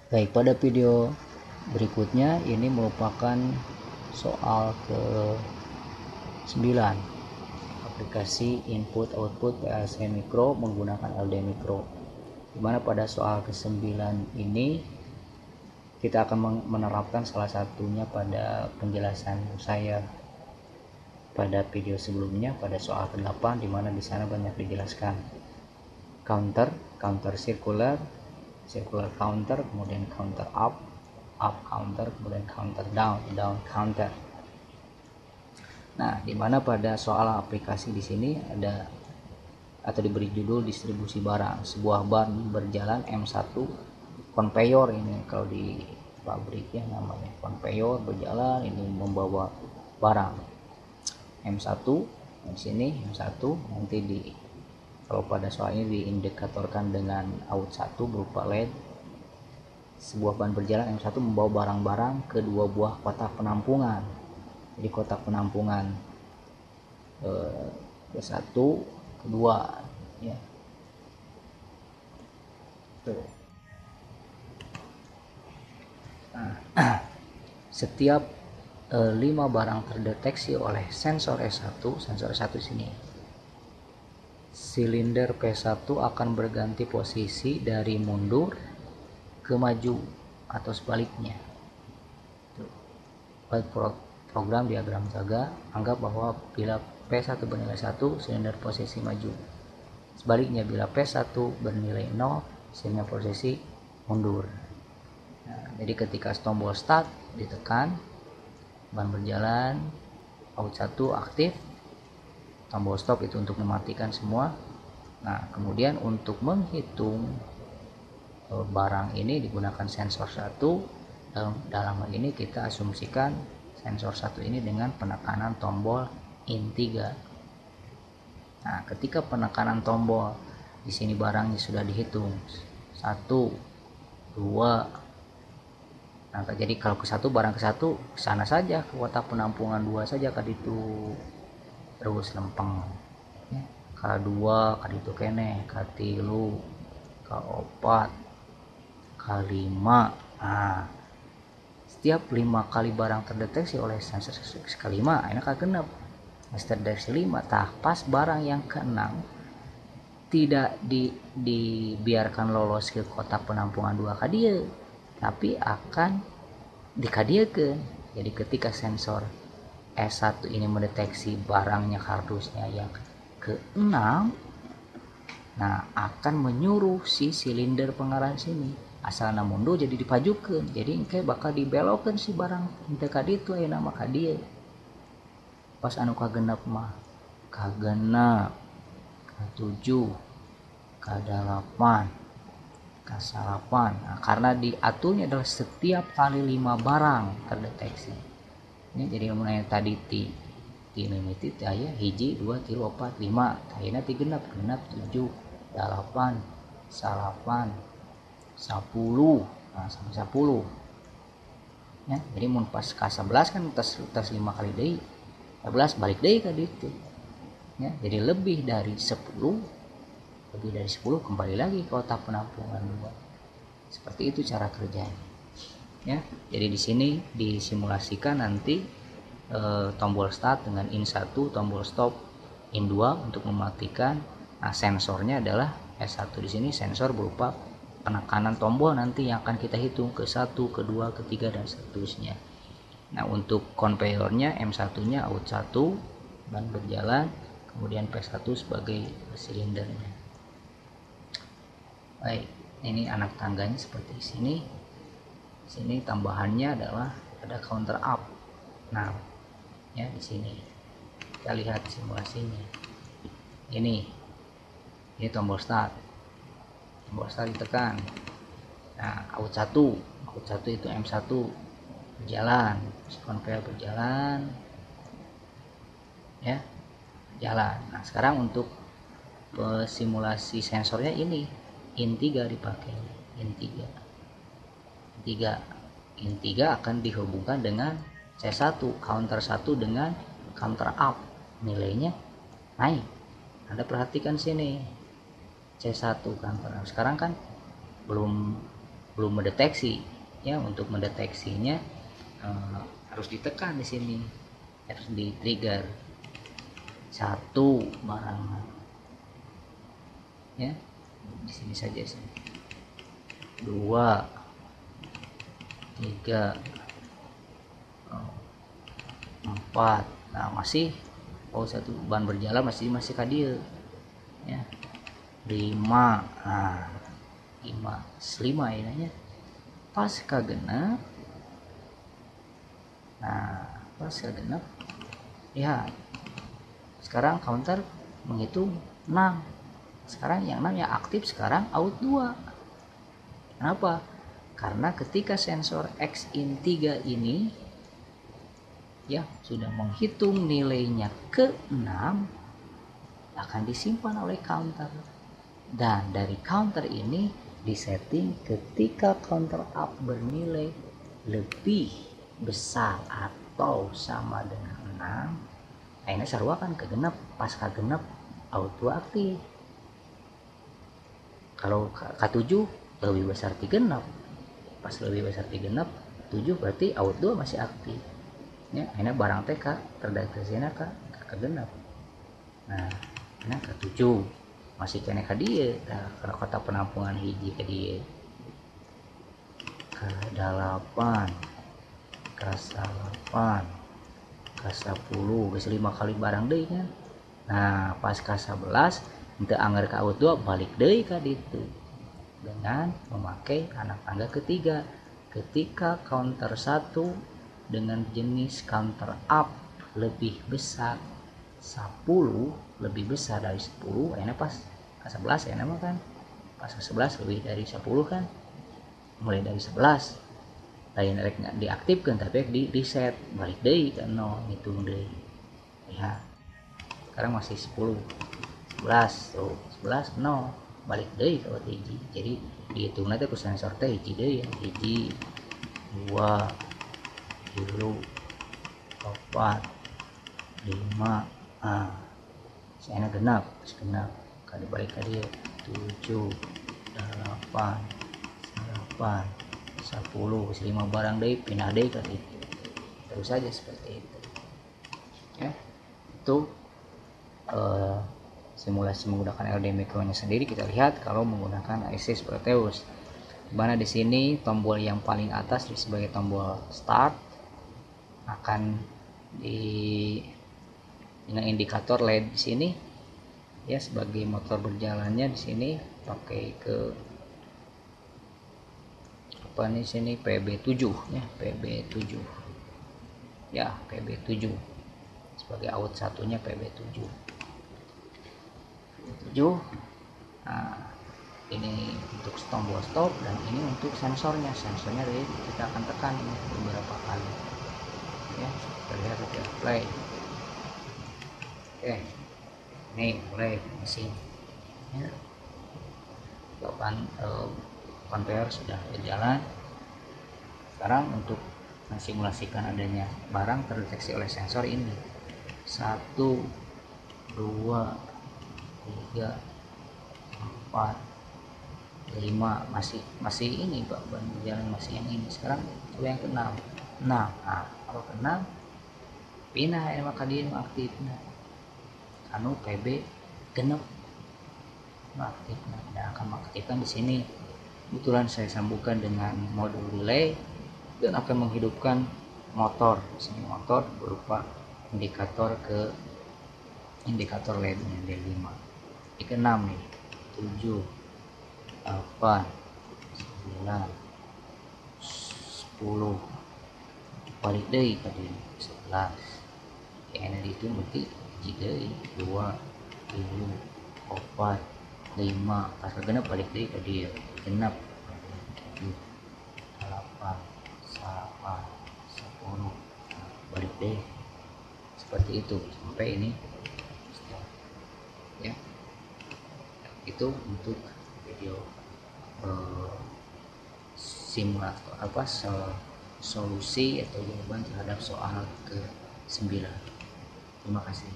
Baik, pada video berikutnya ini merupakan soal ke 9, aplikasi input output PLC Micro menggunakan LD Micro, dimana pada soal ke-9 ini kita akan menerapkan salah satunya pada penjelasan saya pada video sebelumnya pada soal ke-8, dimana di sana banyak dijelaskan counter circular counter, kemudian counter up counter, kemudian counter down counter. Nah, dimana pada soal aplikasi di sini ada atau diberi judul distribusi barang, sebuah ban berjalan M1 konveyor, ini kalau di pabriknya namanya konveyor berjalan, ini membawa barang M1 di sini. M1 nanti kalau pada soal ini diindikatorkan dengan out 1 berupa LED. Sebuah ban berjalan M1 membawa barang-barang ke dua buah kotak penampungan. Jadi kotak penampungan ke-1, kedua, ya. Nah, setiap 5 barang terdeteksi oleh sensor S1, sensor S1 sini, silinder P1 akan berganti posisi dari mundur ke maju atau sebaliknya. Baik program diagram jaga, anggap bahwa bila P1 bernilai 1, silinder posisi maju. Sebaliknya, bila P1 bernilai 0, silinder posisi mundur. Nah, jadi ketika tombol start ditekan, ban berjalan, out 1 aktif, tombol stop itu untuk mematikan semua. Nah, kemudian untuk menghitung barang ini digunakan sensor 1. Dalam hal ini kita asumsikan sensor 1 ini dengan penekanan tombol in 3. Nah, ketika penekanan tombol di sini barangnya sudah dihitung 1, 2. Nah, jadi kalau ke 1, barang ke 1 sana saja ke kotak penampungan 2 saja kad itu terus lempeng. Ya, K2 kad itu kene, K3, K4, K5. Nah, setiap 5 kali barang terdeteksi oleh sensor sekali 5, enak genep. Terdeteksi 5, tah pas barang yang ke-6 tidak dibiarkan lolos ke kotak penampungan 2 kadia, tapi akan dikadiakan. Jadi ketika sensor S1 ini mendeteksi barangnya kardusnya yang ke-6, nah akan menyuruh si silinder pengarah sini asal mundur jadi dipajukan, jadi engke bakal dibelokkan si barang ente kaditu aya nama kadia. Pas anu kagenep mah kagenep, K7, K8, K8. Nah, karena diaturnya adalah setiap kali 5 barang terdeteksi. Ini jadi mulai tadi ti mimiti aya 1, 2, 3, 4, 5. Ayeuna ti genep 7, 8, 9, 10. Nah, sampai 10. Ya, jadi mun pas K11 kan tes 5 kali deui. 11 balik deui ka ditu. Ya, jadi lebih dari 10 kembali lagi ke kotak penampungan 2. Seperti itu cara kerjanya. Ya, jadi di sini disimulasikan nanti tombol start dengan in 1, tombol stop in 2 untuk mematikan. Nah, sensornya adalah S1 di sini, sensor berupa penekanan tombol nanti yang akan kita hitung ke 1, ke 2, ke 3 dan seterusnya. Nah, untuk konveyornya M1-nya out 1, ban berjalan, kemudian P1 sebagai silindernya. Baik, ini anak tangganya seperti sini. Sini tambahannya adalah ada counter up. Nah, ya di sini kita lihat simulasinya. Ini tombol start. Tombol start ditekan. Nah, out 1 itu M1 berjalan, konveyor berjalan, ya, jalan. Nah, sekarang untuk simulasi sensornya ini in 3 dipakai. In 3 akan dihubungkan dengan C1, counter 1 dengan counter up, nilainya naik. Anda perhatikan sini C1 counter up. Sekarang kan belum belum mendeteksi ya. Untuk mendeteksinya harus ditekan di sini, harus di trigger satu barang ya, di sini saja sih. 2 3 4. Nah masih satu ban berjalan masih kadir ya. 5. Nah 5 ya, pas kagenap. Nah pas kagenap ya, sekarang counter menghitung 6. Sekarang yang 6 yang aktif sekarang out 2. Kenapa? Karena ketika sensor X in 3 ini ya sudah menghitung nilainya ke 6, akan disimpan oleh counter, dan dari counter ini disetting ketika counter up bernilai lebih besar atau sama dengan 6, akhirnya sarua kan kegenap. Pas kagenap auto aktif. Kalau K7 lebih besar 36, pas lebih besar 36 7 berarti auto masih aktif ya. Akhirnya barang TK terdeteksinya kegenap. Nah ini K7 masih kena ka dieu. Nah, karena kota penampungan hiji ka dieu. K8 K8 K10 geus 5 kali barang deui kan. Nah pas K11 henteu anger ka out 2 balik deui ka ditu dengan memakai anak tangga ketiga. Ketika counter 1 dengan jenis counter up lebih besar 10, lebih besar dari 10, akhirnya pas K11 ya nama kan, pas K11 lebih dari 10 kan, mulai dari 11 lain rek diaktifkan tapi di reset balik deui ke 0, hitung deui ya. Sekarang masih 10 11 tuh 11 0 balik deui ke hiji. Jadi dihitung nanti ku sensor teh hiji deui ya, hiji 2 3 4 5. Nah saya genap kali balik ke dia 7 8 10 5 barang deui pindah deui ke itu. Terus saja seperti itu ya. Itu simulasi menggunakan LD Micro-nya sendiri. Kita lihat kalau menggunakan IC Proteus, dimana di sini tombol yang paling atas sebagai tombol start akan dengan indikator LED di sini ya, sebagai motor berjalannya di sini pakai ke apa nih sini PB7 ya, PB7 ya, PB7 sebagai out satunya PB7. Nah ini untuk tombol stop dan ini untuk sensornya kita akan tekan ini beberapa kali ya. Kita lihat saja play. Oke, ini mulai mesin ya. Konveyor sudah berjalan. Sekarang untuk mensimulasikan adanya barang terdeteksi oleh sensor ini 1 2 3 4 5 masih ini Pak, berjalan masih yang ini. Sekarang coba yang ke-6. Nah kalau ke-6 pindah ya, maka dia aktif anu PB genep aktif. Nah akan mengaktifkan di sini. Kebetulan saya sambungkan dengan modul relay dan akan menghidupkan motor. Di sini motor berupa indikator ke indikator LED-nya D5. Ini ke-6 nih. 7 8 9 10 balik deui ka dieu 11. Ya ini itu berarti hiji deui 2 3 4 5 pas genep balik deui ka dieu genep 7 8 9 10 balik deui seperti itu sampai ini ya. Itu untuk video simulator solusi atau jawaban terhadap soal ke-9. Terima kasih.